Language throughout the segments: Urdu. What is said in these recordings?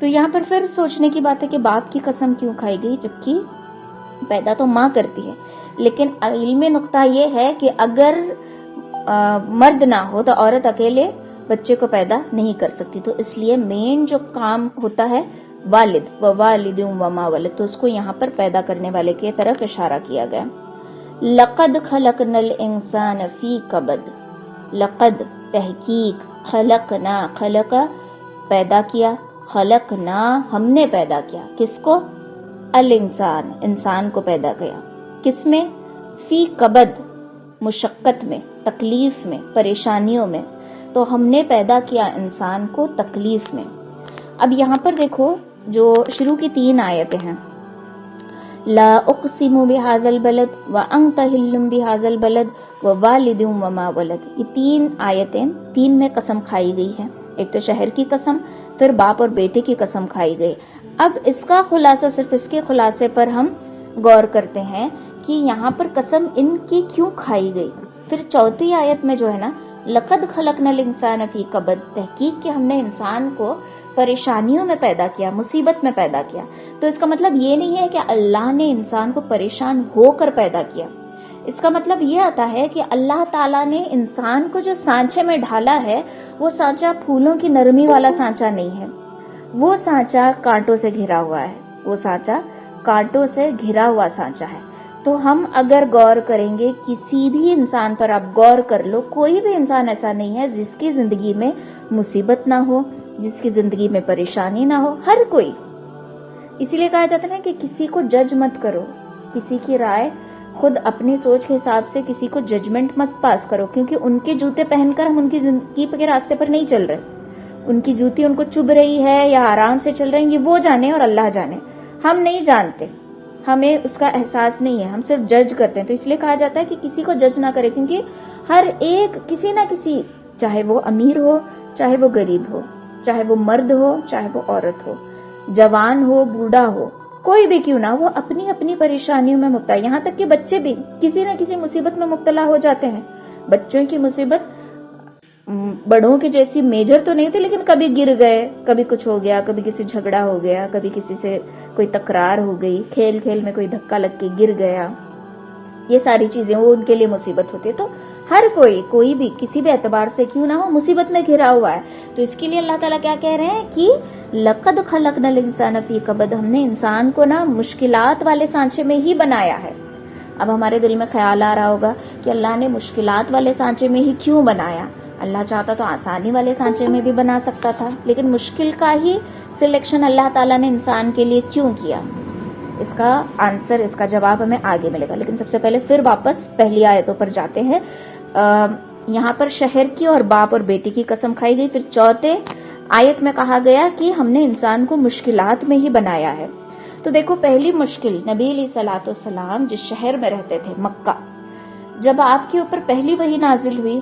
تو یہاں پر پھر سوچنے کی بات ہے کہ باپ کی قسم کیوں کھائی گئی، جبکہ پیدا تو ماں کرتی ہے. لیکن علمی نقطہ یہ ہے کہ اگر مرد نہ ہو تو عورت اکیلے بچے کو پیدا نہیں کر سکتی، تو اس لیے مین جو کام ہوتا ہے والد و والد وما ولد، تو اس کو یہاں پر پیدا کرنے والے کی طرف اشارہ کیا گیا. لقد خلقنا الانسان فی کبد، لقد تحقیق، خلقنا خلق پیدا کیا، خلقنا ہم نے پیدا کیا، کس کو؟ الانسان انسان کو پیدا کیا، کس میں؟ فی کبد مشقت میں، تکلیف میں، پریشانیوں میں، تو ہم نے پیدا کیا انسان کو تکلیف میں. اب یہاں پر دیکھو جو شروع کی 3 آیتیں ہیں، لا اقسم بهذا البلد وانت حل بهذا البلد ووالد وما ولد، یہ 3 آیتیں 3 میں قسم کھائی گئی ہے. ایک تو شہر کی قسم، پھر باپ اور بیٹے کی قسم کھائی گئی. اب اس کا خلاصہ، صرف اس کے خلاصے پر ہم غور کرتے ہیں کہ یہاں پر قسم ان کی کیوں کھائی گئی. پھر 4 آیت میں جو ہے نا، لقد خلقنا الانسان فی کبد، تحقیق کہ ہم نے انسان کو پریشانیوں میں پیدا کیا، مصیبت میں پیدا کیا. تو اس کا مطلب یہ نہیں ہے کہ اللہ نے انسان کو پریشان ہو کر پیدا کیا. اس کا مطلب یہ آتا ہے کہ اللہ تعالیٰ نے انسان کو جو سانچے میں ڈھالا ہے، وہ سانچہ پھولوں کی نرمی والا سانچہ نہیں ہے، وہ سانچہ کانٹوں سے گھرا ہوا ہے، وہ سانچہ کانٹوں سے گھرا ہوا سانچہ ہے. تو ہم اگر غور کریں گے کسی بھی انسان پر، آپ غور کر لو، کوئی بھی انسان ایسا نہیں ہے جس کی زندگی میں مصیبت نہ ہو، جس کی زندگی میں پریشانی نہ ہو، ہر کوئی. اسی لیے کہا جاتا ہے کہ کسی کو جج مت کرو، کسی کی رائے خود اپنی سوچ کے حساب سے کسی کو ججمنٹ مت پاس کرو، کیونکہ ان کے جوتے پہن کر ہم ان کی زندگی کے راستے پر نہیں چل رہے. ان کی جوتی ان کو چبھ رہی ہے یا آرام سے چل رہے ہیں، یہ وہ جانے اور اللہ جانے، ہم نہیں جانتے، ہمیں اس کا احساس نہیں ہے، ہم صرف جج کرتے ہیں. تو اس لیے کہا جاتا ہے کہ کسی کو جج نہ کرے، کیونکہ ہر ایک کسی نہ کسی، چاہے وہ امیر ہو چاہے وہ غریب ہو، چاہے وہ مرد ہو چاہے وہ عورت ہو، جوان ہو بوڑھا ہو، کوئی بھی کیوں نہ، وہ اپنی اپنی پریشانیوں میں مبتلا. یہاں تک کہ بچے بھی کسی نہ کسی مصیبت میں مبتلا ہو جاتے ہیں. بچوں کی مصیبت بڑوں کی جیسی میجر تو نہیں تھی، لیکن کبھی گر گئے، کبھی کچھ ہو گیا، کبھی کسی جھگڑا ہو گیا، کبھی کسی سے کوئی تکرار ہو گئی، کھیل کھیل میں کوئی دھکا لگ کے گر گیا، یہ ساری چیزیں وہ ان کے لیے مصیبت ہوتی ہے. تو ہر کوئی بھی کسی بھی اعتبار سے کیوں نہ ہو مصیبت میں گھرا ہوا ہے. تو اس کے لیے اللہ تعالیٰ کیا کہہ رہے ہیں کہ لقد خلقنا الانسان فی کبد، ہم نے انسان کو نا مشکلات والے سانچے میں ہی بنایا ہے. اب ہمارے دل میں خیال آ رہا ہوگا کہ اللہ نے مشکلات والے سانچے میں ہی کیوں بنایا، اللہ چاہتا تو آسانی والے سانچے میں بھی بنا سکتا تھا، لیکن مشکل کا ہی سلیکشن اللہ تعالیٰ نے انسان کے لیے کیوں کیا. اس کا آنسر، اس کا جواب ہمیں آگے ملے گا. لیکن سب سے پہلے پھر واپس پہلی آیتوں پر جاتے ہیں. یہاں پر شہر کی اور باپ اور بیٹی کی قسم کھائی گئی. پھر 4 آیت میں کہا گیا کہ ہم نے انسان کو مشکلات میں ہی بنایا ہے. تو دیکھو پہلی مشکل، نبی علیہ الصلوۃ والسلام جس شہر میں رہتے تھے مکہ، جب آپ کے اوپر پہلی وحی نازل ہوئی،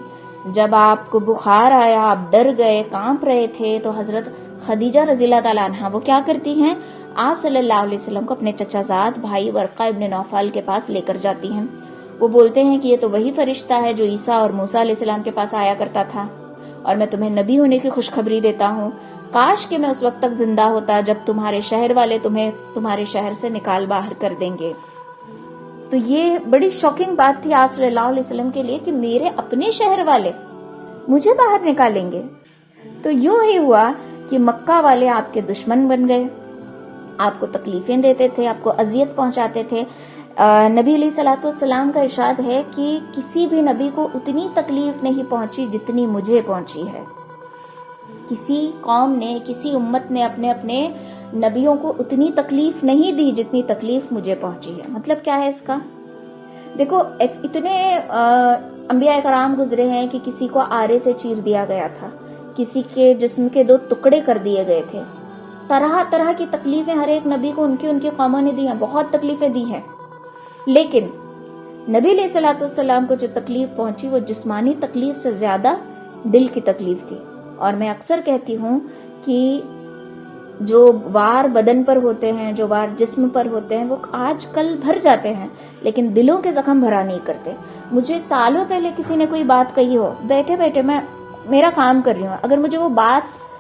جب آپ کو بخار آیا، آپ ڈر گئے، کانپ رہے تھے، تو حضرت خدیجہ رضی اللہ تعالیٰ عنہا وہ کیا کرتی ہیں، آپ صلی اللہ علیہ وسلم کو اپنے چچا زاد بھائی ورقہ ابن نوفل کے پاس لے کر جاتی ہیں. وہ بولتے ہیں کہ یہ تو وہی فرشتہ ہے جو عیسیٰ اور موسیٰ علیہ السلام کے پاس آیا کرتا تھا، اور میں تمہیں نبی ہونے کی خوشخبری دیتا ہوں. کاش کہ میں اس وقت تک زندہ ہوتا جب تمہارے شہر والے تمہیں تمہارے شہر سے نکال باہر کر دیں گے. تو یہ بڑی شاکنگ بات تھی آپ صلی اللہ علیہ وسلم کے لیے کہ میرے اپنے شہر والے مجھے باہر نکالیں گے. تو یوں ہی ہوا کہ مکہ والے آپ کے دشمن بن گئے، آپ کو تکلیفیں دیتے تھے، آپ کو اذیت پہنچاتے تھے. نبی علیہ الصلوۃ والسلام کا ارشاد ہے کہ کسی بھی نبی کو اتنی تکلیف نہیں پہنچی جتنی مجھے پہنچی ہے. کسی قوم نے، کسی امت نے اپنے اپنے نبیوں کو اتنی تکلیف نہیں دی جتنی تکلیف مجھے پہنچی ہے. مطلب کیا ہے اس کا؟ دیکھو اتنے انبیاء کرام گزرے ہیں کہ کسی کو آرے سے چیر دیا گیا تھا، کسی کے جسم کے 2 ٹکڑے کر دیے گئے تھے. طرح طرح کی تکلیفیں ہر ایک نبی کو ان کی قوموں نے دی ہیں، بہت تکلیفیں دی ہیں. لیکن نبی علیہ الصلوۃ والسلام کو جو تکلیف پہنچی وہ جسمانی تکلیف سے زیادہ دل کی تکلیف تھی. اور میں اکثر کہتی ہوں کہ جو وار بدن پر ہوتے ہیں، جو وار جسم پر ہوتے ہیں، وہ آج کل بھر جاتے ہیں لیکن دلوں کے زخم بھرا نہیں کرتے. مجھے سالوں پہلے کسی نے کوئی بات کہی ہو، بیٹھے بیٹھے میں میرا کام کر رہی ہوں، اگر مجھے وہ بات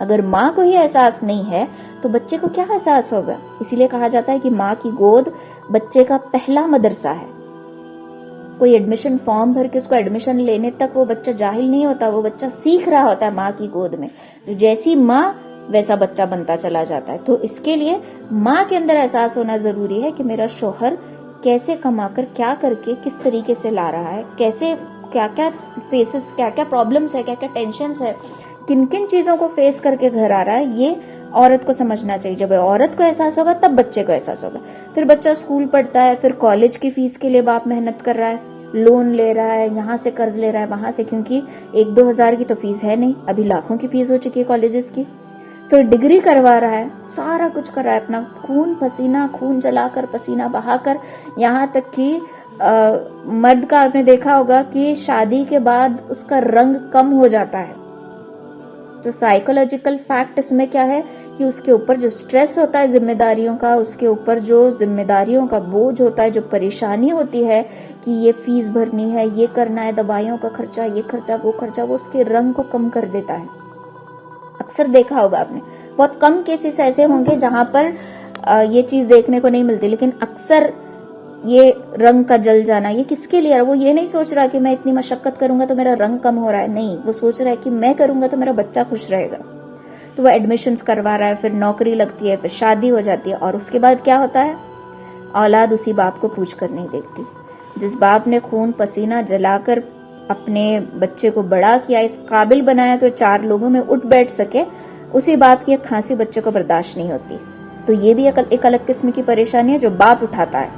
اگر ماں کو ہی احساس نہیں ہے تو بچے کو کیا احساس ہوگا؟ اسی لیے کہا جاتا ہے کہ ماں کی گود بچے کا پہلا مدرسہ ہے. کوئی ایڈمیشن فارم بھر کے اس کو ایڈمیشن لینے تک وہ بچہ جاہل نہیں ہوتا، وہ بچہ سیکھ رہا ہوتا ہے ماں کی گود میں. تو جیسی ماں ویسا بچہ بنتا چلا جاتا ہے. تو اس کے لیے ماں کے اندر احساس ہونا ضروری ہے کہ میرا شوہر کیسے کما کر کیا کر کے کس طریقے سے لا رہا ہے، کیسے کیا کیا فیسز، کیا کیا پرابلمس ہے، کیا کیا ٹینشنز ہے، کن کن چیزوں کو فیس کر کے گھر آ رہا ہے. یہ عورت کو سمجھنا چاہیے. جب عورت کو احساس ہوگا تب بچے کو احساس ہوگا. پھر بچہ اسکول پڑھتا ہے، پھر کالج کی فیس کے لیے باپ محنت کر رہا ہے، لون لے رہا ہے، یہاں سے قرض لے رہا ہے، وہاں سے، کیونکہ 1-2 ہزار کی تو فیس ہے نہیں، ابھی لاکھوں کی فیس ہو چکی ہے کالجز کی. پھر ڈگری کروا رہا ہے، سارا کچھ کر رہا ہے، اپنا خون پسینہ، خون جلا کر، پسینہ بہا کر، یہاں تک کہ مرد کا آپ نے دیکھا ہوگا کہ شادی کے بعد اس کا رنگ کم ہو جاتا ہے. تو سائیکولوجیکل فیکٹ اس میں کیا ہے کہ اس کے اوپر جو سٹریس ہوتا ہے ذمہ داریوں کا، اس کے اوپر جو ذمہ داریوں کا بوجھ ہوتا ہے، جو پریشانی ہوتی ہے کہ یہ فیس بھرنی ہے، یہ کرنا ہے، دوائیوں کا خرچہ، یہ خرچہ، وہ خرچہ، وہ اس کے رنگ کو کم کر دیتا ہے. اکثر دیکھا ہوگا آپ نے، بہت کم کیسز ایسے ہوں گے جہاں پر یہ چیز دیکھنے کو نہیں ملتی، لیکن اکثر یہ رنگ کا جل جانا یہ کس کے لیے؟ وہ یہ نہیں سوچ رہا کہ میں اتنی مشقت کروں گا تو میرا رنگ کم ہو رہا ہے، نہیں، وہ سوچ رہا ہے کہ میں کروں گا تو میرا بچہ خوش رہے گا. تو وہ ایڈمیشنز کروا رہا ہے، پھر نوکری لگتی ہے، پھر شادی ہو جاتی ہے، اور اس کے بعد کیا ہوتا ہے؟ اولاد اسی باپ کو پوچھ کر نہیں دیکھتی. جس باپ نے خون پسینہ جلا کر اپنے بچے کو بڑا کیا، اس قابل بنایا کہ 4 لوگوں میں اٹھ بیٹھ سکے، اسی باپ کی ایک کھانسی بچے کو برداشت نہیں ہوتی. تو یہ بھی ایک الگ قسم کی پریشانی ہے جو باپ اٹھاتا ہے.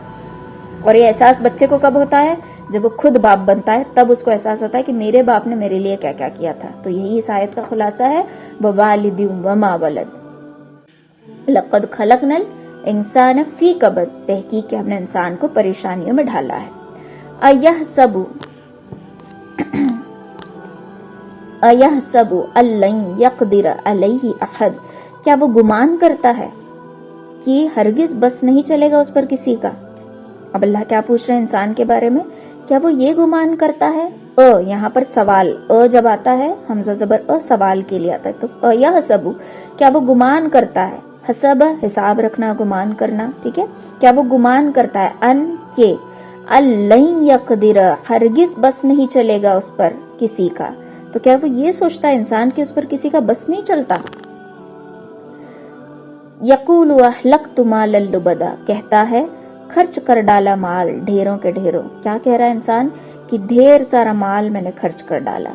اور یہ احساس بچے کو کب ہوتا ہے؟ جب وہ خود باپ بنتا ہے، تب اس کو احساس ہوتا ہے کہ میرے باپ نے میرے لیے کیا کیا کیا تھا. تو یہی اس آیت کا خلاصہ ہے، وَوَالِدٍ وَمَا وَلَدٍ لَقَدْ خَلَقْنَا الْإِنسَانَ فِي كَبَدٍ، تحقیق کہ ہم نے انسان کو پریشانیوں میں ڈالا ہے. أَيَحْسَبُ أَن لَّن يَقْدِرَ عَلَيْهِ أَحَدٌ، کیا وہ گمان کرتا ہے کہ ہرگز بس نہیں چلے گا اس پر کسی کا؟ اب اللہ کیا پوچھ رہے ہیں انسان کے بارے میں؟ کیا وہ یہ گمان کرتا ہے؟ یہاں پر سوال، جب آتا ہے حمزہ زبر سوال کے لیے آتا ہے، تو یحسب، کیا وہ گمان کرتا ہے؟ حسب، حساب رکھنا، گمان کرنا، ٹھیک ہے. کیا وہ گمان کرتا ہے ان کے لن یقدر، ہرگز بس نہیں چلے گا اس پر کسی کا. تو کیا وہ یہ سوچتا ہے انسان کہ اس پر کسی کا بس نہیں چلتا؟ یقول اہلکت مالا لبدا، کہتا ہے خرچ کر ڈالا مال ڈھیروں کے ڈھیروں. کیا کہہ رہا ہے انسان؟ کہ ڈھیر سارا مال میں نے خرچ کر ڈالا.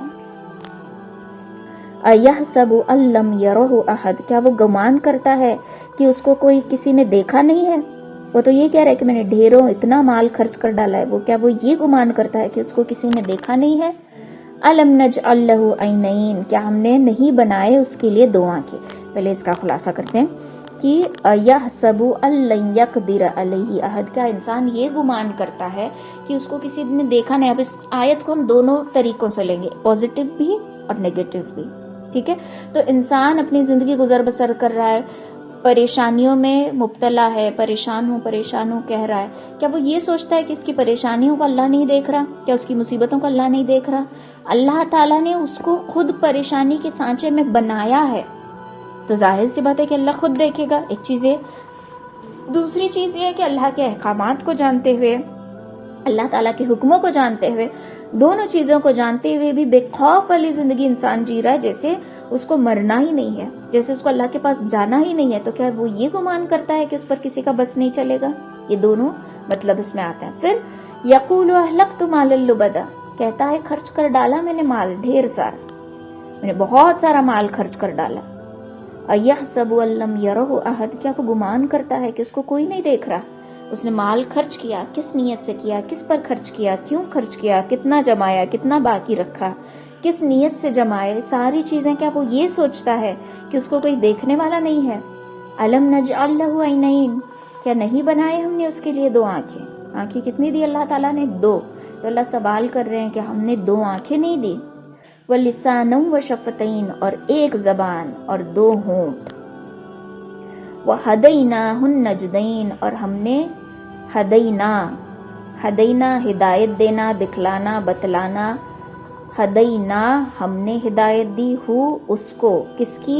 ایحسب ان لم یرہ احد، کیا وہ گمان کرتا ہے کہ اس کو کوئی کسی نے دیکھا نہیں ہے؟ وہ تو یہ کہہ رہا ہے کہ میں نے ڈھیروں اتنا مال خرچ کر ڈالا ہے. وہ کیا وہ یہ گمان کرتا ہے کہ اس کو کسی نے دیکھا نہیں ہے؟ الم نجعل لہ عینین، کیا ہم نے نہیں بنائے اس کے لیے 2 آنکھیں؟ پہلے اس کا خلاصہ کرتے ہیں کہ یحسب ان لن یقدر علیہ احد، کیا انسان یہ گمان کرتا ہے کہ اس کو کسی نے دیکھا نہیں؟ اب اس آیت کو ہم دونوں طریقوں سے لیں گے، پازیٹیو بھی اور نیگیٹو بھی، ٹھیک ہے. تو انسان اپنی زندگی گزر بسر کر رہا ہے، پریشانیوں میں مبتلا ہے، پریشان ہوں کہہ رہا ہے. کیا وہ یہ سوچتا ہے کہ اس کی پریشانیوں کو اللہ نہیں دیکھ رہا؟ کیا اس کی مصیبتوں کو اللہ نہیں دیکھ رہا؟ اللہ تعالیٰ نے اس کو خود پریشانی کے سانچے میں بنایا ہے، تو ظاہر سی بات ہے کہ اللہ خود دیکھے گا. ایک چیز ہے. دوسری چیز یہ ہے کہ اللہ کے احکامات کو جانتے ہوئے، اللہ تعالیٰ کے حکموں کو جانتے ہوئے، دونوں چیزوں کو جانتے ہوئے بھی بے خوف والی زندگی انسان جی رہا ہے، جیسے اس کو مرنا ہی نہیں ہے، جیسے اس کو اللہ کے پاس جانا ہی نہیں ہے. تو کیا وہ یہ گمان کرتا ہے کہ اس پر کسی کا بس نہیں چلے گا؟ یہ دونوں مطلب اس میں آتا ہے. پھر یقول اہلکت مالا لبدا، کہتا ہے خرچ کر ڈالا میں نے مال ڈھیر سارا، میں نے بہت سارا مال خرچ کر ڈالا. ایحسب ان لم یرہ احد، کیا وہ گمان کرتا ہے کہ اس کو کوئی نہیں دیکھ رہا؟ اس نے مال خرچ کیا، کس نیت سے کیا، کس پر خرچ کیا، کیوں خرچ کیا، کتنا جمایا، کتنا باقی رکھا، کس نیت سے جمائے، ساری چیزیں. کیا وہ یہ سوچتا ہے کہ اس کو کوئی دیکھنے والا نہیں ہے؟ الم نجعل لہ عینین، کیا نہیں بنائے ہم نے اس کے لیے 2 آنکھیں؟ آنکھیں کتنی دی اللہ تعالیٰ نے؟ 2. تو اللہ سوال کر رہے ہیں کہ ہم نے 2 آنکھیں نہیں دی. وَلِسَانًا وَشَفَتَيْن، اور 1 زبان اور 2 ہونٹ. وَهَدَيْنَاهُ النَّجْدَيْن، اور ہم نے ہدینا ہدایت دینا، دکھلانا، بتلانا. ہدینا، ہم نے ہدایت دی، ہو اس کو، کس کی؟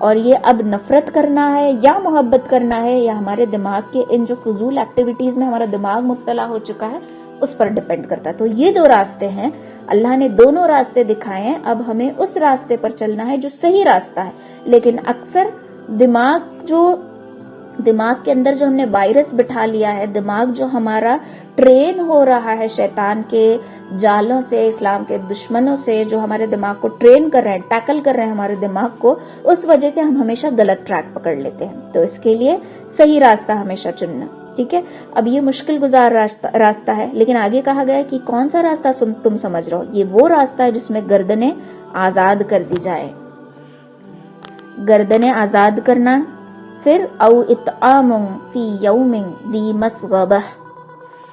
اور یہ اب نفرت کرنا ہے یا محبت کرنا ہے یا ہمارے دماغ کے ان جو فضول ایکٹیویٹیز میں ہمارا دماغ مبتلا ہو چکا ہے اس پر ڈیپینڈ کرتا ہے. تو یہ دو راستے ہیں, اللہ نے دونوں راستے دکھائے ہیں, اب ہمیں اس راستے پر چلنا ہے جو صحیح راستہ ہے. لیکن اکثر دماغ کے اندر جو ہم نے وائرس بٹھا لیا ہے, دماغ جو ہمارا ٹرین ہو رہا ہے شیطان کے جالوں سے, اسلام کے دشمنوں سے جو ہمارے دماغ کو ٹرین کر رہے ہیں, ٹیکل کر رہے ہیں ہمارے دماغ کو, اس وجہ سے ہم ہمیشہ غلط ٹریک پکڑ لیتے ہیں. تو اس کے لیے صحیح راستہ ہمیشہ چننا. ٹھیک ہے, اب یہ مشکل گزار راستہ ہے, لیکن آگے کہا گیا ہے کہ کون سا راستہ تم سمجھ رہے ہو, یہ وہ راستہ ہے جس میں گردنیں آزاد کر دی جائے. گردنیں آزاد کرنا. پھر او اطعام فی یوم ذی مسغبہ,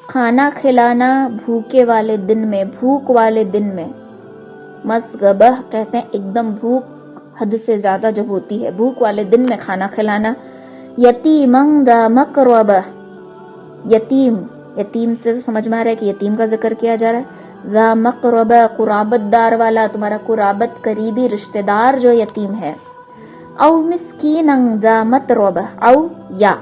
کھانا کھلانا بھوکے والے دن میں, بھوک والے دن میں. مسغبہ کہتے ہیں ایک دم بھوک حد سے زیادہ جب ہوتی ہے, بھوک والے دن میں کھانا کھلانا. یتیما ذا مقربہ, یتیم سے تو سمجھ میں آ رہا ہے کہ یتیم کا ذکر کیا جا رہا ہے. ذا مقربہ قرابت دار والا, تمہارا قرابت قریبی رشتہ دار جو یتیم ہے. او مسکین ذا متربہ, او یا,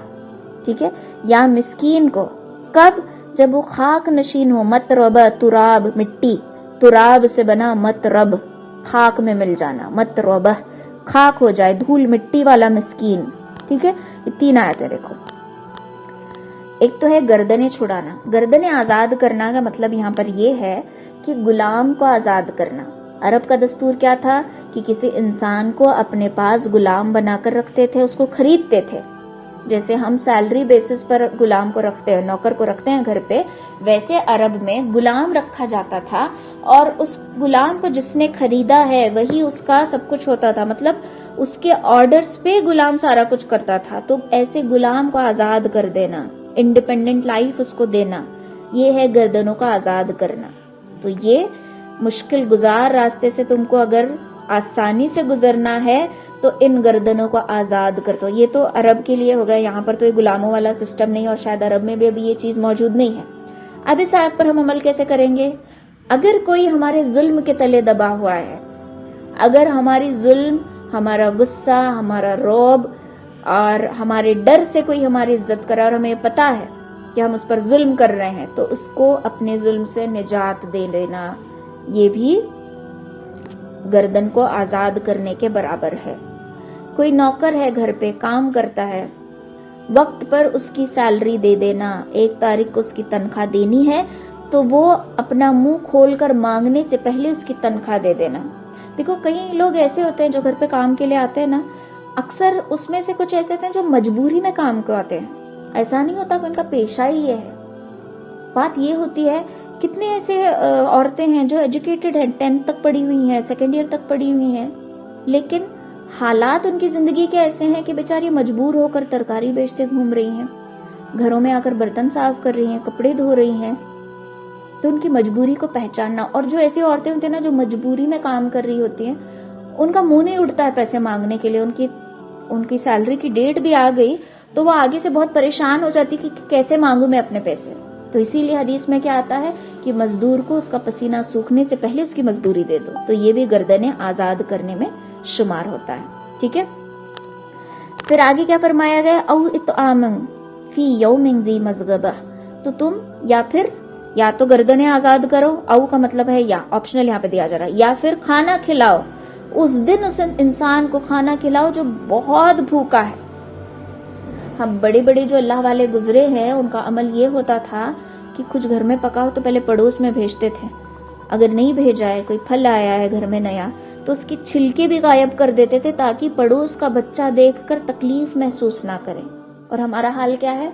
ٹھیک ہے, یا مسکین کو کب, جب وہ خاک نشین ہو. متربہ تراب مٹی, تراب سے بنا مترب خاک میں مل جانا, متربہ خاک ہو جائے, دھول مٹی والا مسکین. ٹھیک ہے, یہ 3 آیتیں دیکھو. ایک تو ہے گردنیں چھڑانا. گردنیں آزاد کرنا کا مطلب یہاں پر یہ ہے کہ غلام کو آزاد کرنا. عرب کا دستور کیا تھا کہ کسی انسان کو اپنے پاس غلام بنا کر رکھتے تھے, اس کو خریدتے تھے. جیسے ہم سیلری بیسس پر غلام کو رکھتے ہیں, نوکر کو رکھتے ہیں گھر پہ, ویسے عرب میں غلام رکھا جاتا تھا, اور اس غلام کو جس نے خریدا ہے وہی اس کا سب کچھ ہوتا تھا. مطلب اس کے آرڈرز پہ غلام سارا کچھ کرتا تھا. تو ایسے غلام کو آزاد کر دینا, انڈیپینڈنٹ لائف اس کو دینا, یہ ہے گردنوں کا آزاد کرنا. تو یہ مشکل گزار راستے سے تم کو اگر آسانی سے گزرنا ہے تو ان گردنوں کو آزاد کر دو. یہ تو عرب کے لیے ہو گیا, یہاں پر تو یہ غلاموں والا سسٹم نہیں, اور شاید عرب میں بھی ابھی یہ چیز موجود نہیں ہے. اب اس آیت پر ہم عمل کیسے کریں گے؟ اگر کوئی ہمارے ظلم کے تلے دبا ہوا ہے, اگر ہماری ظلم, ہمارا غصہ, ہمارا رعب اور ہمارے ڈر سے کوئی ہماری عزت کرا اور ہمیں پتا ہے کہ ہم اس پر ظلم کر رہے ہیں, تو اس کو اپنے ظلم سے نجات دے لینا, یہ بھی گردن کو آزاد کرنے کے برابر ہے. کوئی نوکر ہے گھر پہ کام کرتا ہے, وقت پر اس کی سیلری دے دینا, 1 تاریخ کو اس کی تنخواہ دینی ہے تو وہ اپنا منہ کھول کر مانگنے سے پہلے اس کی تنخواہ دے دینا. دیکھو کئی لوگ ایسے ہوتے ہیں جو گھر پہ کام کے لیے آتے ہیں نا, اکثر اس میں سے کچھ ایسے ہوتے ہیں جو مجبوری میں کام کو آتے ہیں, ایسا نہیں ہوتا کہ ان کا پیشہ ہی یہ ہے. بات یہ ہوتی ہے, کتنے ایسے عورتیں ہیں جو ایجوکیٹڈ ہیں, 10th تک پڑھی ہوئی ہیں, 2nd ایئر تک پڑھی ہوئی ہیں, لیکن حالات ان کی زندگی کے ایسے ہیں کہ بیچاری مجبور ہو کر ترکاری بیچتے گھوم رہی ہیں, گھروں میں آ کر برتن صاف کر رہی ہیں, کپڑے دھو رہی ہیں. تو ان کی مجبوری کو پہچاننا. اور جو ایسی عورتیں ہوتی ہیں نا جو مجبوری میں کام کر رہی ہوتی ہیں, ان کا منہ نہیں اٹھتا ہے پیسے مانگنے کے لیے. ان کی سیلری کی ڈیٹ بھی آ گئی تو وہ آگے سے بہت پریشان ہو جاتی کہ کیسے مانگوں میں اپنے پیسے. تو اسی لیے حدیث میں کیا آتا ہے کہ مزدور کو اس کا پسینہ سوکھنے سے پہلے اس کی مزدوری دے دو. تو یہ بھی گردنیں آزاد کرنے میں شمار ہوتا ہے. ٹھیک ہے, پھر آگے کیا فرمایا گیا؟ او اطعام فی یوم ذی مسغبہ. تو تم یا تو گردنیں آزاد کرو, او کا مطلب ہے یا, آپشنل یہاں پہ دیا جا رہا ہے, یا پھر کھانا کھلاؤ اس دن, اس انسان کو کھانا کھلاؤ جو بہت بھوکا ہے. ہم بڑے جو اللہ والے گزرے ہیں ان کا عمل یہ ہوتا تھا کہ کچھ گھر میں پکاؤ تو پہلے پڑوس میں بھیجتے تھے. اگر نہیں بھیجا ہے, کوئی پھل آیا ہے گھر میں نیا, تو اس کی چھلکے بھی غائب کر دیتے تھے تاکہ پڑوس کا بچہ دیکھ کر تکلیف محسوس نہ کرے. اور ہمارا حال کیا ہے؟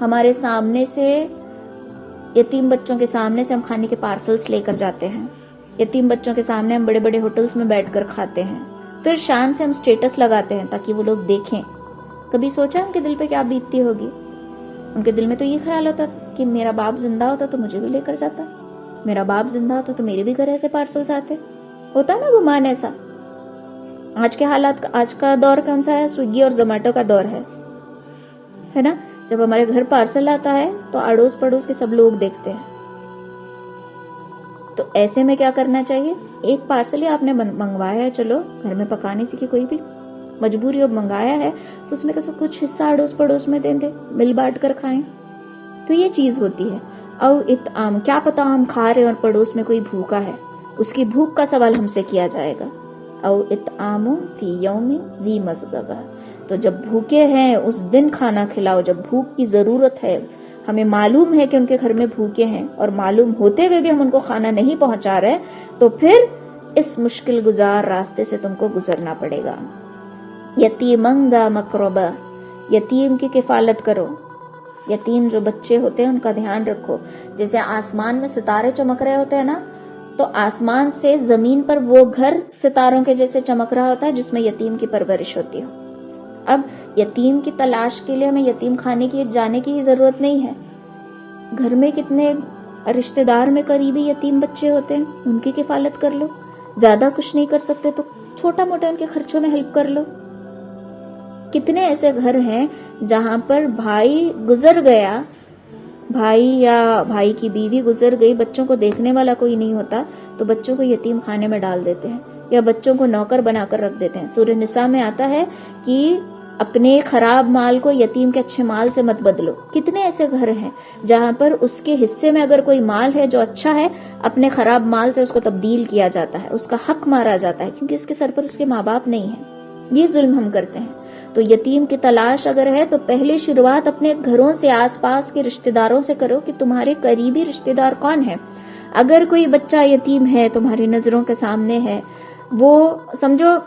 ہمارے سامنے سے, یتیم بچوں کے سامنے سے ہم کھانے کے پارسلز لے کر جاتے ہیں, یتیم بچوں کے سامنے ہم بڑے ہوٹلز میں بیٹھ کر کھاتے ہیں, پھر شان سے ہم سٹیٹس لگاتے ہیں تاکہ وہ لوگ دیکھیں. کبھی سوچا ان کے دل پہ کیا بیتتی ہوگی؟ ان کے دل میں تو یہ خیال ہوتا کہ میرا باپ زندہ ہوتا تو مجھے بھی لے کر جاتا, میرا باپ زندہ ہوتا تو میرے بھی گھر ایسے پارسلز آتے. ہوتا نا گمان ایسا. آج کے حالات, آج کا دور کون سا ہے؟ سویگی اور زومیٹو کا دور ہے نا. جب ہمارے گھر پارسل آتا ہے تو اڑوس پڑوس کے سب لوگ دیکھتے ہیں. تو تو ایسے میں کیا کرنا چاہیے؟ ایک پارسل ہی آپ نے منگوایا ہے، چلو گھر میں پکانے سے کوئی بھی مجبوری ہو منگایا ہے تو اس میں کا سب کچھ حصہ اڑوس پڑوس میں دے دیں، مل بانٹ کر کھائیں. تو یہ چیز ہوتی ہے. او اطعام، کیا پتا ہم کھا رہے اور پڑوس میں کوئی بھوکا ہے، اس کی بھوک کا سوال ہم سے کیا جائے گا. او اطعام فی یوم ذی مسغبہ، تو جب بھوکے ہیں اس دن کھانا کھلاؤ جب بھوک کی ضرورت ہے. ہمیں معلوم ہے کہ ان کے گھر میں بھوکے ہیں اور معلوم ہوتے ہوئے بھی ہم ان کو کھانا نہیں پہنچا رہے، تو پھر اس مشکل گزار راستے سے تم کو گزرنا پڑے گا. یتیمن ذا مقربہ، یتیم کی کفالت کرو. یتیم جو بچے ہوتے ہیں ان کا دھیان رکھو. جیسے آسمان میں ستارے چمک رہے ہوتے ہیں نا، تو آسمان سے زمین پر وہ گھر ستاروں کے جیسے چمک رہا ہوتا ہے جس میں یتیم کی پرورش ہوتی ہو. اب یتیم کی تلاش کے لیے ہمیں یتیم خانے کی جانے کی ہی ضرورت نہیں ہے. گھر میں کتنے رشتہ دار میں قریبی یتیم بچے ہوتے ہیں، ان کی کفالت کر لو. زیادہ کچھ نہیں کر سکتے تو چھوٹا موٹا ان کے خرچوں میں ہیلپ کر لو. کتنے ایسے گھر ہیں جہاں پر بھائی گزر گیا، بھائی یا بھائی کی بیوی گزر گئی، بچوں کو دیکھنے والا کوئی نہیں ہوتا، تو بچوں کو یتیم خانے میں ڈال دیتے ہیں یا بچوں کو نوکر بنا کر رکھ دیتے ہیں. سورہ نساء میں آتا ہے کہ اپنے خراب مال کو یتیم کے اچھے مال سے مت بدلو. کتنے ایسے گھر ہیں جہاں پر اس کے حصے میں اگر کوئی مال ہے جو اچھا ہے، اپنے خراب مال سے اس کو تبدیل کیا جاتا ہے، اس کا حق مارا جاتا ہے کیونکہ اس کے سر پر اس کے ماں باپ نہیں ہیں. یہ ظلم ہم کرتے ہیں. تو یتیم کی تلاش اگر ہے تو پہلے شروعات اپنے گھروں سے، آس پاس کے رشتہ داروں سے کرو کہ تمہارے قریبی رشتہ دار کون ہیں. اگر کوئی بچہ یتیم ہے تمہاری نظروں کے سامنے ہے، وہ سمجھو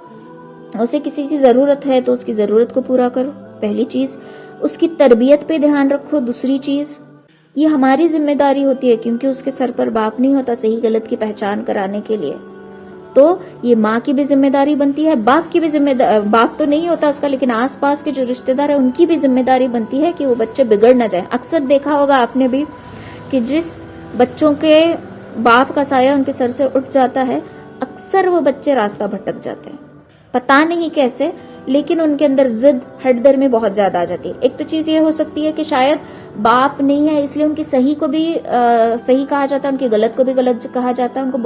اسے کسی کی ضرورت ہے تو اس کی ضرورت کو پورا کرو. پہلی چیز اس کی تربیت پہ دھیان رکھو. دوسری چیز یہ ہماری ذمہ داری ہوتی ہے کیونکہ اس کے سر پر باپ نہیں ہوتا صحیح غلط کی پہچان کرانے کے لیے. تو یہ ماں کی بھی ذمہ داری بنتی ہے، باپ کی بھی ذمہ داری، باپ تو نہیں ہوتا اس کا لیکن آس پاس کے جو رشتہ دار ہیں ان کی بھی ذمہ داری بنتی ہے کہ وہ بچے بگڑ نہ جائیں. اکثر دیکھا ہوگا آپ نے بھی کہ جس بچوں کے باپ کا سایہ ان کے سر سے اٹھ جاتا ہے، اکثر وہ بچے راستہ بھٹک جاتے ہیں، پتا نہیں کیسے، لیکن ان کے اندر ضد ہٹ درمی بہت زیادہ آ جاتی ہے. ایک تو چیز یہ ہو سکتی ہے کہ شاید باپ نہیں ہے اس لیے ان کی صحیح کو بھی صحیح کہا جاتا ہے، ان کی غلط کو بھی غلط کہا جاتا ہے، ان کو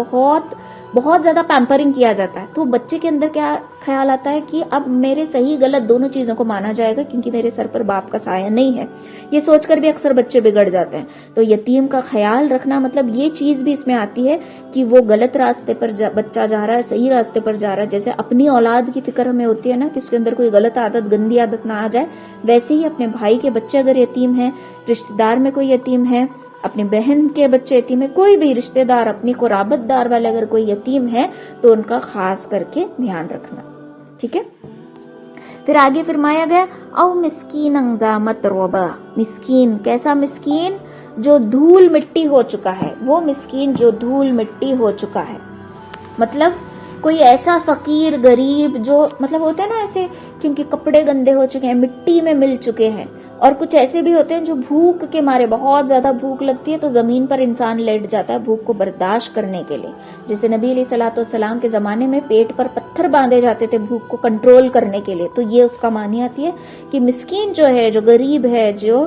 بہت زیادہ پیمپرنگ کیا جاتا ہے. تو بچے کے اندر کیا خیال آتا ہے کہ اب میرے صحیح غلط دونوں چیزوں کو مانا جائے گا کیونکہ میرے سر پر باپ کا سایہ نہیں ہے. یہ سوچ کر بھی اکثر بچے بگڑ جاتے ہیں. تو یتیم کا خیال رکھنا مطلب یہ چیز بھی اس میں آتی ہے کہ وہ غلط راستے پر بچہ جا رہا ہے، صحیح راستے پر جا رہا ہے. جیسے اپنی اولاد کی فکر ہمیں ہوتی ہے نا کہ اس کے اندر کوئی غلط عادت، گندی عادت نہ آ جائے، ویسے ہی اپنے بھائی کے بچے اگر یتیم ہیں، رشتہ دار میں کوئی یتیم ہے، اپنی بہن کے بچے یتیم ہے، کوئی بھی رشتہ دار اپنی قرابت دار والے اگر کوئی یتیم ہے تو ان کا خاص کر کے دھیان رکھنا. ٹھیک ہے. پھر آگے فرمایا گیا او مسکین ذا متربہ. مسکین کیسا مسکین؟ جو دھول مٹی ہو چکا ہے. وہ مسکین جو دھول مٹی ہو چکا ہے مطلب کوئی ایسا فقیر غریب جو مطلب ہوتے ہیں نا ایسے کیونکہ کپڑے گندے ہو چکے ہیں، مٹی میں مل چکے ہیں. اور کچھ ایسے بھی ہوتے ہیں جو بھوک کے مارے، بہت زیادہ بھوک لگتی ہے تو زمین پر انسان لیٹ جاتا ہے بھوک کو برداشت کرنے کے لیے. جیسے نبی علیہ الصلوۃ والسلام کے زمانے میں پیٹ پر پتھر باندھے جاتے تھے بھوک کو کنٹرول کرنے کے لیے. تو یہ اس کا معنی آتی ہے کہ مسکین جو ہے، جو غریب ہے، جو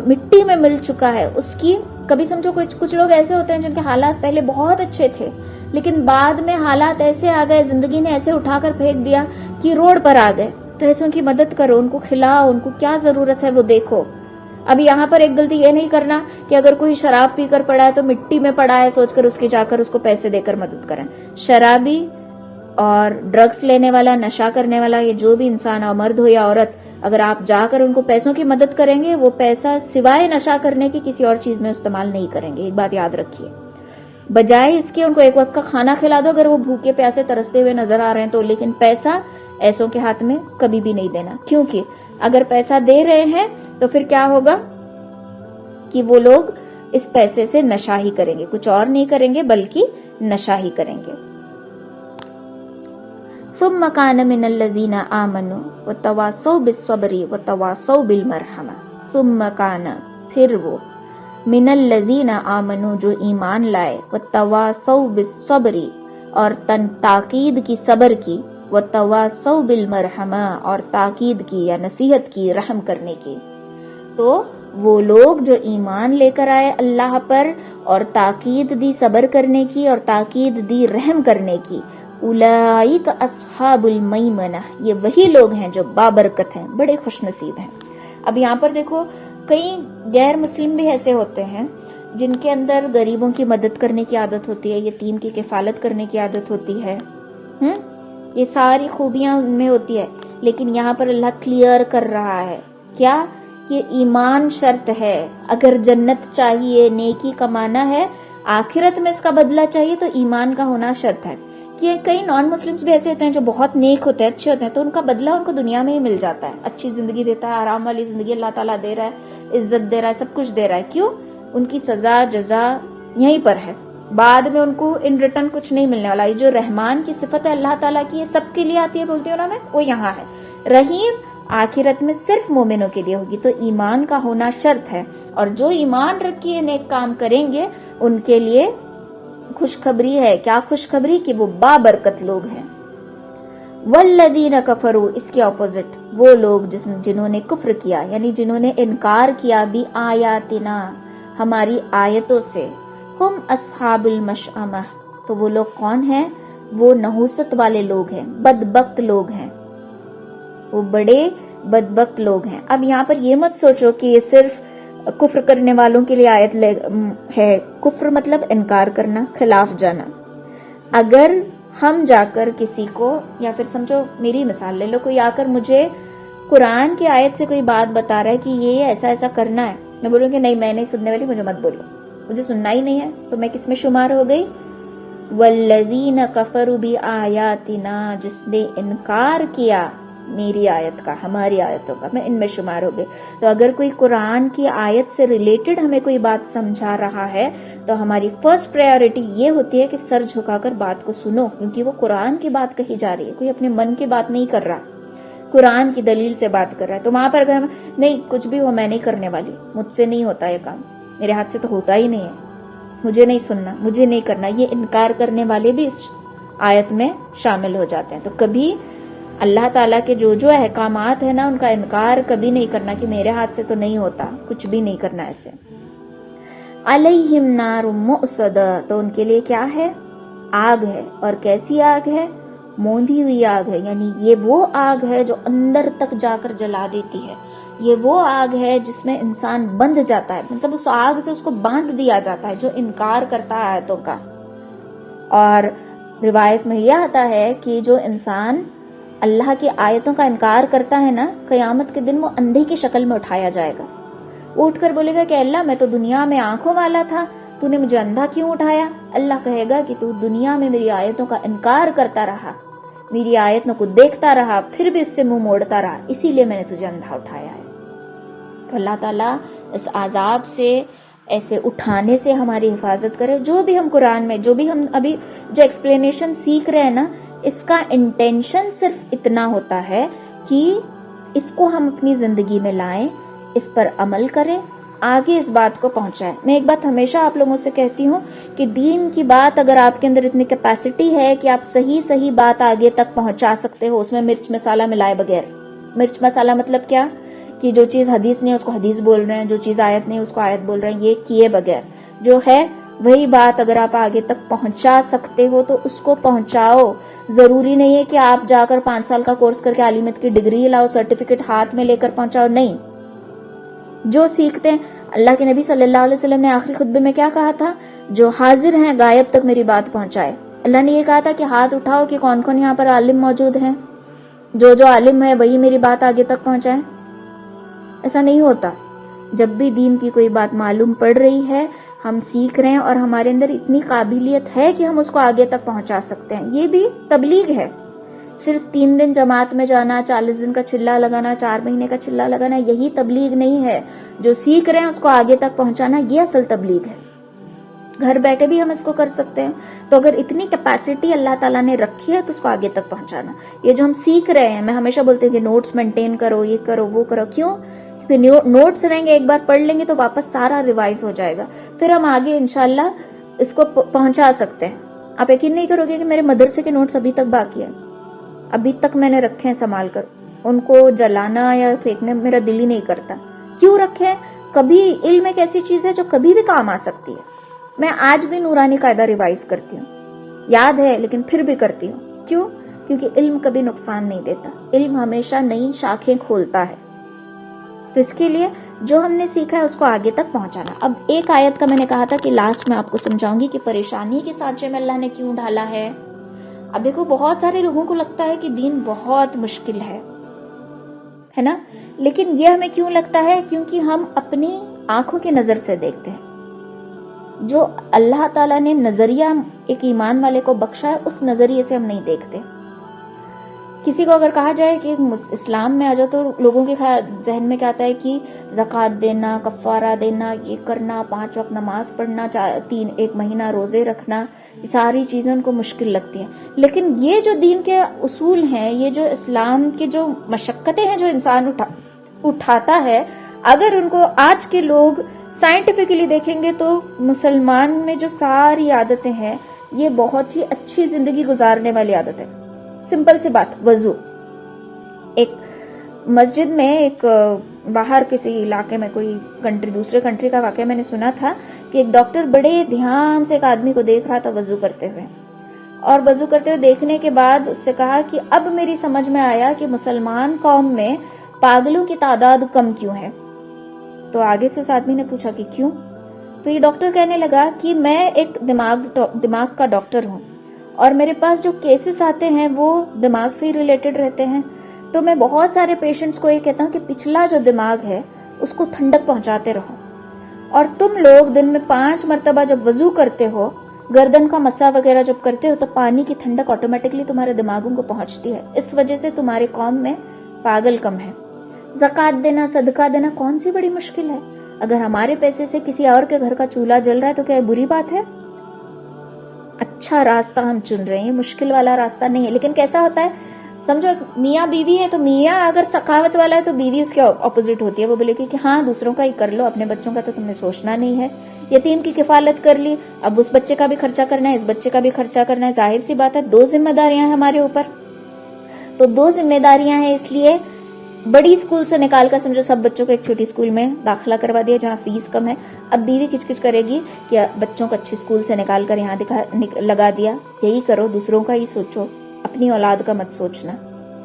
مٹی میں مل چکا ہے، اس کی کبھی سمجھو کچھ لوگ ایسے ہوتے ہیں جن کے حالات پہلے بہت اچھے تھے لیکن بعد میں حالات ایسے آ گئے، زندگی نے ایسے اٹھا کر پھینک دیا کہ روڈ پر آ گئے. تو ایسوں کی مدد کرو، ان کو کھلاؤ، ان کو کیا ضرورت ہے وہ دیکھو. اب یہاں پر ایک غلطی یہ نہیں کرنا کہ اگر کوئی شراب پی کر پڑا ہے تو مٹی میں پڑا ہے سوچ کر اس کی جا کر اس کو پیسے دے کر مدد کریں. شرابی اور ڈرگس لینے والا، نشہ کرنے والا، یہ جو بھی انسان ہو، مرد ہو یا عورت، اگر آپ جا کر ان کو پیسوں کی مدد کریں گے، وہ پیسہ سوائے نشہ کرنے کی کسی اور چیز میں استعمال نہیں کریں گے. ایک بات یاد رکھیے، بجائے اس کے ان کو ایک وقت کا کھانا کھلا دو اگر وہ بھوکے پیاسے ترستے ہوئے نظر آ رہے ہیں تو، لیکن پیسہ ایسوں کے ہاتھ میں کبھی بھی نہیں دینا. کیونکہ اگر پیسہ دے رہے ہیں تو پھر کیا ہوگا کہ وہ لوگ اس پیسے سے نشہ ہی کریں گے، کچھ اور نہیں کریں گے بلکہ نشہ ہی کریں گے. ثم كان من الذين آمنوا وتواصوا بالصبر وتواصوا بالمرحمة. ثم كان پھر وہ من الذين آمنوا جو ایمان لائے، وتواصوا بالصبر اور تاکید کی صبر کی، وتواصوا بالمرحمة اور تاکید کی یا نصیحت کی رحم کرنے کی. تو وہ لوگ جو ایمان لے کر آئے اللہ پر اور تاکید دی صبر کرنے کی اور تاکید دی رحم کرنے کی، اولئک اصحاب المیمنہ، یہ وہی لوگ ہیں جو بابرکت ہیں، بڑے خوش نصیب ہیں۔ اب یہاں پر دیکھو کئی غیر مسلم بھی ایسے ہوتے ہیں جن کے اندر غریبوں کی مدد کرنے کی عادت ہوتی ہے، یتیم کی کفالت کرنے کی عادت ہوتی ہے، یہ ساری خوبیاں ان میں ہوتی ہے، لیکن یہاں پر اللہ کلیئر کر رہا ہے کیا کہ ایمان شرط ہے۔ اگر جنت چاہیے، نیکی کمانا ہے، آخرت میں اس کا بدلہ چاہیے، تو ایمان کا ہونا شرط ہے۔ کہ کئی نان مسلمز بھی ایسے ہوتے ہیں جو بہت نیک ہوتے ہیں، اچھے ہوتے ہیں، تو ان کا بدلہ ان کو دنیا میں ہی مل جاتا ہے، اچھی زندگی دیتا ہے، آرام والی زندگی اللہ تعالیٰ دے رہا ہے، عزت دے رہا ہے، سب کچھ دے رہا ہے۔ کیوں؟ ان کی سزا جزا یہیں پر ہے، بعد میں ان کو ان ریٹرن کچھ نہیں ملنے والا۔ یہ جو رحمان کی صفت ہے اللہ تعالیٰ کی، یہ سب کے لیے آتی ہے بولتے ہیں میں، وہ یہاں ہے۔ رحیم آخرت میں صرف مومنوں کے لیے ہوگی، تو ایمان کا ہونا شرط ہے، اور جو ایمان رکھیے نیک کام کریں گے ان کے لیے خوشخبری ہے۔ کیا خوشخبری؟ کہ وہ بابرکت لوگ ہیں۔ والذین کفروا، اس کے اپوزٹ وہ لوگ جنہوں نے کفر کیا، یعنی جنہوں نے انکار کیا بھی آیاتنا، ہماری آیتوں سے، ہم اصحاب المشأمہ، تو وہ لوگ کون ہیں؟ وہ نحوست والے لوگ ہیں، بدبخت لوگ ہیں، وہ بڑے بدبخت لوگ ہیں۔ اب یہاں پر یہ مت سوچو کہ یہ صرف کفر کرنے والوں کے لیے آیت ہے۔ کفر مطلب انکار کرنا، خلاف جانا۔ اگر ہم جا کر کسی کو، یا پھر سمجھو میری مثال لے لو، کوئی آ کر مجھے قرآن کی آیت سے کوئی بات بتا رہا ہے کہ یہ ایسا ایسا کرنا ہے، میں بولوں کہ نہیں میں نہیں سننے والی، مجھے مت بولو، مجھے سننا ہی نہیں ہے، تو میں کس میں شمار ہو گئی؟ والذین کفروا بآیاتنا، جس نے انکار کیا میری آیت کا، ہماری آیتوں کا، میں ان میں شمار ہو گئے۔ تو اگر کوئی قرآن کی آیت سے ریلیٹڈ ہمیں کوئی بات سمجھا رہا ہے تو ہماری فرسٹ پرائیورٹی یہ ہوتی ہے کہ سر جھکا کر بات کو سنو، کیونکہ وہ قرآن کی بات کہی جا رہی ہے، کوئی اپنے من کی بات نہیں کر رہا، قرآن کی دلیل سے بات کر رہا ہے۔ تو وہاں پر اگر نہیں کچھ بھی ہو، میں نہیں کرنے والی، مجھ سے نہیں ہوتا یہ کام، میرے ہاتھ سے تو ہوتا ہی نہیں ہے، مجھے نہیں سننا، مجھے نہیں کرنا، یہ انکار کرنے والے بھی اس آیت میں شامل ہو جاتے ہیں۔ تو کبھی اللہ تعالیٰ کے جو احکامات ہیں نا، ان کا انکار کبھی نہیں کرنا کہ میرے ہاتھ سے تو نہیں ہوتا، کچھ بھی نہیں کرنا ایسے۔ علیہم نار مؤصدہ، تو ان کے لیے کیا ہے؟ آگ ہے، اور کیسی آگ ہے؟ موندھی ہوئی آگ ہے، یعنی یہ وہ آگ ہے جو اندر تک جا کر جلا دیتی ہے، یہ وہ آگ ہے جس میں انسان بندھ جاتا ہے، مطلب اس آگ سے اس کو باندھ دیا جاتا ہے جو انکار کرتا ہے آیتوں کا۔ اور روایت میں یہ آتا ہے کہ جو انسان اللہ کی آیتوں کا انکار کرتا ہے نا، قیامت کے دن وہ اندھے کی شکل میں اٹھایا جائے گا، وہ اٹھ کر بولے گا کہ اللہ میں تو دنیا میں آنکھوں والا تھا، تو نے مجھے اندھا کیوں اٹھایا؟ اللہ کہے گا کہ تو دنیا میں میری آیتوں کا انکار کرتا رہا، میری آیتوں کو دیکھتا رہا، پھر بھی اس سے منہ موڑتا رہا، اسی لیے میں نے تجھے اندھا اٹھایا ہے۔ تو اللہ تعالیٰ اس عذاب سے، ایسے اٹھانے سے ہماری حفاظت کرے۔ جو بھی ہم قرآن میں، جو بھی ہم ابھی جو ایکسپلینیشن سیکھ رہے ہیں نا، اس کا انٹینشن صرف اتنا ہوتا ہے کہ اس کو ہم اپنی زندگی میں لائیں، اس پر عمل کریں، آگے اس بات کو پہنچائیں۔ میں ایک بات ہمیشہ آپ لوگوں سے کہتی ہوں کہ دین کی بات اگر آپ کے اندر اتنی کیپیسٹی ہے کہ آپ صحیح بات آگے تک پہنچا سکتے ہو، اس میں مرچ مسالہ ملائے بغیر۔ مرچ مسالہ مطلب کیا؟ کہ جو چیز حدیث نہیں ہے اس کو حدیث بول رہے ہیں، جو چیز آیت نہیں ہے اس کو آیت بول رہے ہیں، یہ کیے بغیر جو ہے وہی بات اگر آپ آگے تک پہنچا سکتے ہو تو اس کو پہنچاؤ۔ ضروری نہیں ہے کہ آپ جا کر 5 سال کا کورس کر کے عالمیت کی ڈگری لاؤ، سرٹیفکیٹ ہاتھ میں لے کر پہنچاؤ، نہیں۔ جو سیکھتے ہیں، اللہ کے نبی صلی اللہ علیہ وسلم نے آخری خطبے میں کیا کہا تھا؟ جو حاضر ہیں غائب تک میری بات پہنچائے۔ اللہ نے یہ کہا تھا کہ ہاتھ اٹھاؤ کہ کون کون یہاں پر عالم موجود ہیں، جو عالم ہے وہی میری بات آگے تک پہنچائے۔ ایسا نہیں ہوتا۔ جب بھی دین کی کوئی بات معلوم پڑ رہی ہے، ہم سیکھ رہے ہیں اور ہمارے اندر اتنی قابلیت ہے کہ ہم اس کو آگے تک پہنچا سکتے ہیں، یہ بھی تبلیغ ہے۔ صرف 3 دن جماعت میں جانا، 40 دن کا چلہ لگانا، 4 مہینے کا چلہ لگانا، یہی تبلیغ نہیں ہے۔ جو سیکھ رہے ہیں اس کو آگے تک پہنچانا، یہ اصل تبلیغ ہے۔ گھر بیٹھے بھی ہم اس کو کر سکتے ہیں۔ تو اگر اتنی کیپیسٹی اللہ تعالیٰ نے رکھی ہے تو اس کو آگے تک پہنچانا۔ یہ جو ہم سیکھ رہے ہیں، میں ہمیشہ بولتے ہیں کہ نوٹس مینٹین کرو، یہ کرو وہ کرو۔ کیوں؟ کیونکہ نوٹس رہیں گے، ایک بار پڑھ لیں گے تو واپس سارا ریوائز ہو جائے گا، پھر ہم آگے انشاءاللہ اس کو پہنچا سکتے ہیں۔ آپ یقین نہیں کرو گے کہ میرے مدرسے کے نوٹس ابھی تک باقی ہیں، ابھی تک میں نے رکھے ہیں سنبھال کر، ان کو جلانا یا پھینکنے میرا دل ہی نہیں کرتا۔ کیوں رکھے؟ کبھی علم ایک ایسی چیز ہے جو کبھی بھی کام آ سکتی ہے. میں آج بھی نورانی قاعدہ ریوائز کرتی ہوں, یاد ہے لیکن پھر بھی کرتی ہوں. کیوں؟ کیونکہ علم کبھی نقصان نہیں دیتا, علم ہمیشہ نئی شاخیں کھولتا ہے. تو اس کے لیے جو ہم نے سیکھا ہے اس کو آگے تک پہنچانا. اب ایک آیت کا میں نے کہا تھا کہ لاسٹ میں آپ کو سمجھاؤں گی کہ پریشانی کے سانچے میں اللہ نے کیوں ڈالا ہے. اب دیکھو, بہت سارے لوگوں کو لگتا ہے کہ دین بہت مشکل ہے نا, لیکن یہ ہمیں کیوں لگتا ہے؟ کیونکہ ہم اپنی آنکھوں کی نظر سے دیکھتے ہیں. جو اللہ تعالیٰ نے نظریہ ایک ایمان والے کو بخشا ہے اس نظریے سے ہم نہیں دیکھتے. کسی کو اگر کہا جائے کہ اسلام میں آ جاؤ تو لوگوں کے ذہن میں کیا آتا ہے کہ زکوٰۃ دینا, کفارہ دینا, یہ کرنا, 5 وقت نماز پڑھنا, 1 مہینہ روزے رکھنا, یہ ساری چیزیں ان کو مشکل لگتی ہیں. لیکن یہ جو دین کے اصول ہیں, یہ جو اسلام کی جو مشقتیں ہیں جو انسان اٹھاتا ہے, اگر ان کو آج کے لوگ سائنٹیفکلی دیکھیں گے تو مسلمان میں جو ساری عادتیں ہیں یہ بہت ہی اچھی زندگی گزارنے والی عادت ہے. سمپل سی بات, وضو. ایک مسجد میں ایک باہر کسی علاقے میں کوئی دوسرے کنٹری کا واقعہ میں نے سنا تھا کہ ایک ڈاکٹر بڑے دھیان سے ایک آدمی کو دیکھ رہا تھا وضو کرتے ہوئے, اور وضو کرتے ہوئے دیکھنے کے بعد اس سے کہا کہ اب میری سمجھ میں آیا کہ مسلمان قوم میں پاگلوں کی تعداد کم کیوں ہے. تو آگے سے اس آدمی نے پوچھا کہ کیوں؟ تو یہ ڈاکٹر کہنے لگا کہ میں ایک دماغ کا ڈاکٹر ہوں, اور میرے پاس جو کیسز آتے ہیں وہ دماغ سے ہی ریلیٹڈ رہتے ہیں. تو میں بہت سارے پیشنٹس کو یہ کہتا ہوں کہ پچھلا جو دماغ ہے اس کو ٹھنڈک پہنچاتے رہو, اور تم لوگ دن میں 5 مرتبہ جب وضو کرتے ہو, گردن کا مسا وغیرہ جب کرتے ہو, تو پانی کی ٹھنڈک آٹومیٹکلی تمہارے دماغوں کو پہنچتی ہے. اس وجہ سے تمہارے قوم میں پاگل کم ہے. زکوٰۃ دینا, صدقہ دینا کون سی بڑی مشکل ہے؟ اگر ہمارے پیسے سے کسی اور کے گھر کا چولہا جل رہا ہے تو کیا بری بات ہے؟ اچھا راستہ ہم چن رہے ہیں, مشکل والا راستہ نہیں ہے. لیکن کیسا ہوتا ہے, سمجھو میاں بیوی ہے, تو میاں اگر سخاوت والا ہے تو بیوی اس کے اپوزٹ ہوتی ہے. وہ بولے کہ ہاں دوسروں کا ہی کر لو, اپنے بچوں کا تو تم نے سوچنا نہیں ہے. یتیم کی کفالت کر لی, اب اس بچے کا بھی خرچہ کرنا ہے, اس بچے کا بھی خرچہ کرنا ہے. ظاہر سی بات ہے 2 ذمہ داریاں ہیں ہمارے اوپر. تو 2 ذمہ داریاں ہیں, اس لیے بڑی اسکول سے نکال کر سمجھو سب بچوں کو ایک چھوٹی اسکول میں داخلہ کروا دیا جہاں فیس کم ہے. اب بیوی کچ کچ کرے گی کہ بچوں کو اچھی اسکول سے نکال کر یہاں لگا دیا. یہی کرو, دوسروں کا ہی سوچو, اپنی اولاد کا مت سوچنا.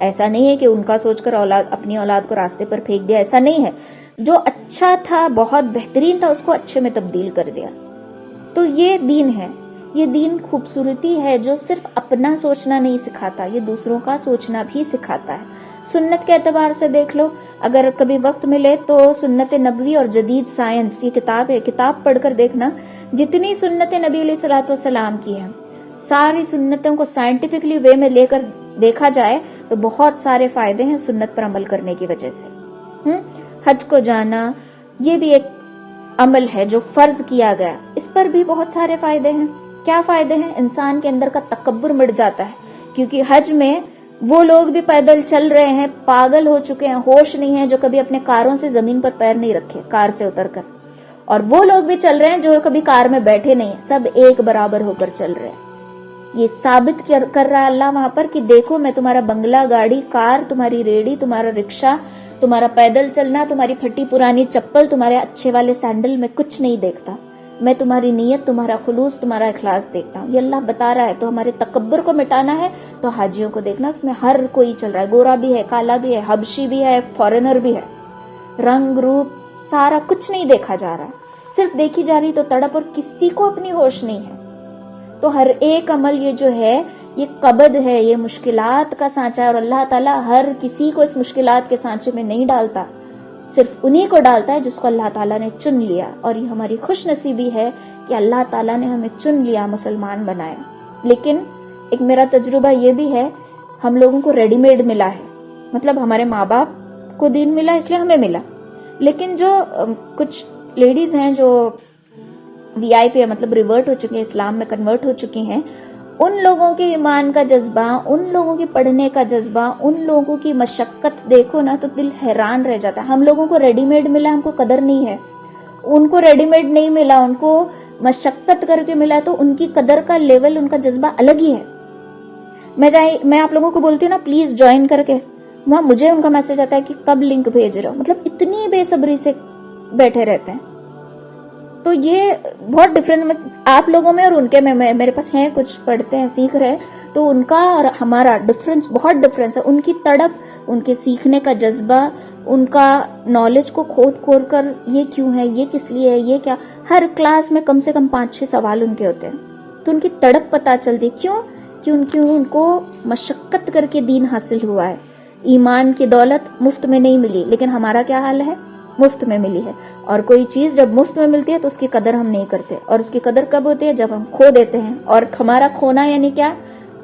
ایسا نہیں ہے کہ ان کا سوچ کر اپنی اولاد کو راستے پر پھینک دیا, ایسا نہیں ہے. جو اچھا تھا, بہت بہترین تھا, اس کو اچھے میں تبدیل کر دیا. تو یہ دین ہے, یہ دین خوبصورتی ہے جو صرف اپنا سوچنا نہیں سکھاتا, یہ دوسروں کا سوچنا بھی سکھاتا ہے. سنت کے اعتبار سے دیکھ لو, اگر کبھی وقت ملے تو سنت نبوی اور جدید سائنس, یہ کتاب ہے, کتاب پڑھ کر دیکھنا. جتنی سنت نبی علیہ الصلوۃ والسلام کی ہے, ساری سنتوں کو سائنٹیفکلی وے میں لے کر دیکھا جائے تو بہت سارے فائدے ہیں سنت پر عمل کرنے کی وجہ سے. حج کو جانا یہ بھی ایک عمل ہے جو فرض کیا گیا, اس پر بھی بہت سارے فائدے ہیں. کیا فائدے ہیں؟ انسان کے اندر کا تکبر مٹ جاتا ہے, کیونکہ حج میں وہ لوگ بھی پیدل چل رہے ہیں, پاگل ہو چکے ہیں, ہوش نہیں ہے, جو کبھی اپنے کاروں سے زمین پر پیر نہیں رکھے کار سے اتر کر, اور وہ لوگ بھی چل رہے ہیں جو کبھی کار میں بیٹھے نہیں, سب ایک برابر ہو کر چل رہے ہیں. یہ ثابت کر رہا ہے اللہ وہاں پر کہ دیکھو میں تمہارا بنگلہ, گاڑی, کار, تمہاری ریڑی, تمہارا رکشہ, تمہارا پیدل چلنا, تمہاری پھٹی پرانی چپل, تمہارے اچھے والے سینڈل میں کچھ نہیں دیکھتا. میں تمہاری نیت, تمہارا خلوص, تمہارا اخلاص دیکھتا ہوں. یہ اللہ بتا رہا ہے. تو ہمارے تکبر کو مٹانا ہے تو حاجیوں کو دیکھنا, اس میں ہر کوئی چل رہا ہے, گورا بھی ہے, کالا بھی ہے, حبشی بھی ہے, فارنر بھی ہے, رنگ روپ سارا کچھ نہیں دیکھا جا رہا, صرف دیکھی جا رہی تو تڑپ, اور کسی کو اپنی ہوش نہیں ہے. تو ہر ایک عمل یہ جو ہے یہ قبض ہے, یہ مشکلات کا سانچہ ہے, اور اللہ تعالیٰ ہر کسی کو اس مشکلات کے سانچے میں نہیں ڈالتا, صرف انہی کو ڈالتا ہے جس کو اللہ تعالیٰ نے چن لیا. اور یہ ہماری خوش نصیبی ہے کہ اللہ تعالیٰ نے ہمیں چن لیا, مسلمان بنایا. لیکن ایک میرا تجربہ یہ بھی ہے, ہم لوگوں کو ریڈی میڈ ملا ہے, مطلب ہمارے ماں باپ کو دین ملا اس لیے ہمیں ملا, لیکن جو کچھ لیڈیز ہیں جو وی آئی پی ہے, مطلب ریورٹ ہو چکی ہیں, اسلام میں کنورٹ ہو چکی ہیں, ان لوگوں کے ایمان کا جذبہ, ان لوگوں کی پڑھنے کا جذبہ, ان لوگوں کی مشقت دیکھو نا تو دل حیران رہ جاتا ہے. ہم لوگوں کو ریڈی میڈ ملا, ہم کو قدر نہیں ہے. ان کو ریڈی میڈ نہیں ملا, ان کو مشقت کر کے ملا, تو ان کی قدر کا لیول, ان کا جذبہ الگ ہی ہے. میں آپ لوگوں کو بولتی ہوں نا پلیز جوائن کر کے, وہاں مجھے ان کا میسج آتا ہے کہ کب لنک بھیج رہے ہو, مطلب اتنی بے صبری سے بیٹھے رہتے ہیں. تو یہ بہت ڈفرینس آپ لوگوں میں اور ان کے میں میرے پاس ہیں کچھ پڑھتے ہیں سیکھ رہے ہیں, تو ان کا اور ہمارا ڈفرینس بہت ڈفرینس ہے. ان کی تڑپ, ان کے سیکھنے کا جذبہ, ان کا نالج کو کھود کر یہ کیوں ہے, یہ کس لیے ہے, یہ کیا, ہر کلاس میں کم سے کم 5-6 سوال ان کے ہوتے ہیں. تو ان کی تڑپ پتہ چلتی. کیوں کہ ان کو مشقت کر کے دین حاصل ہوا ہے. ایمان کی دولت مفت میں نہیں ملی, لیکن ہمارا کیا حال ہے, مفت میں ملی ہے. اور کوئی چیز جب مفت میں ملتی ہے تو اس کی قدر ہم نہیں کرتے, اور اس کی قدر کب ہوتی ہے, جب ہم کھو دیتے ہیں. اور ہمارا کھونا یعنی کیا,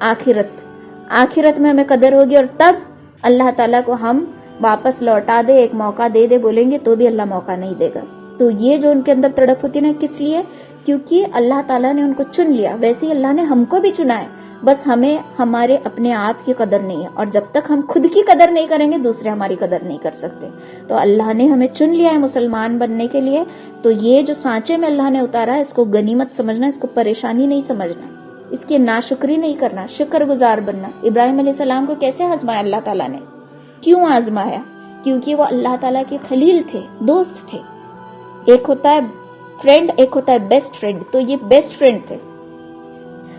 آخرت میں ہمیں قدر ہوگی, اور تب اللہ تعالیٰ کو ہم واپس لوٹا دے, ایک موقع دے بولیں گے تو بھی اللہ موقع نہیں دے گا. تو یہ جو ان کے اندر تڑپ ہوتی ہے نا, کس لیے, کیونکہ اللہ تعالیٰ نے ان کو چن لیا. ویسے ہی اللہ نے ہم کو بھی چنا ہے, بس ہمیں ہمارے اپنے آپ کی قدر نہیں ہے, اور جب تک ہم خود کی قدر نہیں کریں گے دوسرے ہماری قدر نہیں کر سکتے. تو اللہ نے ہمیں چن لیا ہے مسلمان بننے کے لیے. تو یہ جو سانچے میں اللہ نے اتارا ہے, اس کو غنیمت سمجھنا, اس کو پریشانی نہیں سمجھنا, اس کی ناشکری نہیں کرنا, شکر گزار بننا. ابراہیم علیہ السلام کو کیسے آزمایا اللہ تعالیٰ نے, کیوں آزمایا, کیونکہ وہ اللہ تعالیٰ کے خلیل تھے, دوست تھے. ایک ہوتا ہے فرینڈ, ایک ہوتا ہے بیسٹ فرینڈ, تو یہ بیسٹ فرینڈ تھے.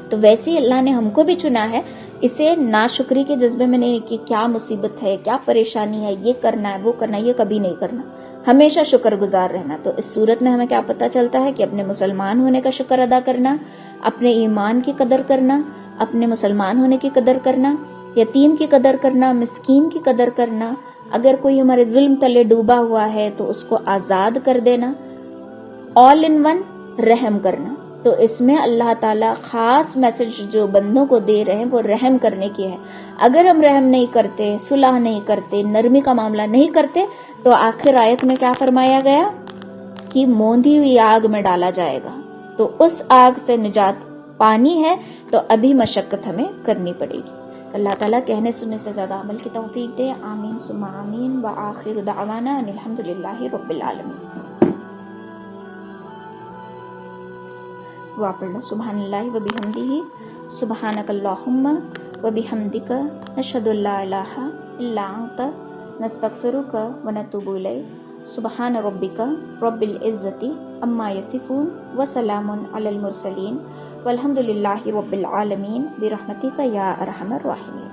تو ویسے ہی اللہ نے ہم کو بھی چنا ہے. اسے ناشکری کے جذبے میں نہیں کہ کیا مصیبت ہے, کیا پریشانی ہے, یہ کرنا ہے, وہ کرنا ہے, یہ کبھی نہیں کرنا, ہمیشہ شکر گزار رہنا. تو اس صورت میں ہمیں کیا پتہ چلتا ہے کہ اپنے مسلمان ہونے کا شکر ادا کرنا, اپنے ایمان کی قدر کرنا, اپنے مسلمان ہونے کی قدر کرنا, یتیم کی قدر کرنا, مسکین کی قدر کرنا, اگر کوئی ہمارے ظلم تلے ڈوبا ہوا ہے تو اس کو آزاد کر دینا, آل ان ون رحم کرنا. تو اس میں اللہ تعالیٰ خاص میسج جو بندوں کو دے رہے ہیں وہ رحم کرنے کی ہے. اگر ہم رحم نہیں کرتے, صلح نہیں کرتے, نرمی کا معاملہ نہیں کرتے, تو آخر آیت میں کیا فرمایا گیا کہ موندی ہوئی آگ میں ڈالا جائے گا. تو اس آگ سے نجات پانی ہے تو ابھی مشقت ہمیں کرنی پڑے گی. اللہ تعالیٰ کہنے سننے سے زیادہ عمل کی توفیق دے. آمین ثم آمین. وآخر دعوانا ان الحمدللہ رب العالمین. واپڑنا سبحان اللہ و بحمدہ سبحانک اللہم و بحمدک نشہد ان لا الہ الا انت نستغفرک و نتوب الیک. سبحان ربک رب العزت عما یصفون وسلام علی المرسلین والحمد للہ رب العالمین برحمتک یا ارحم الراحمین.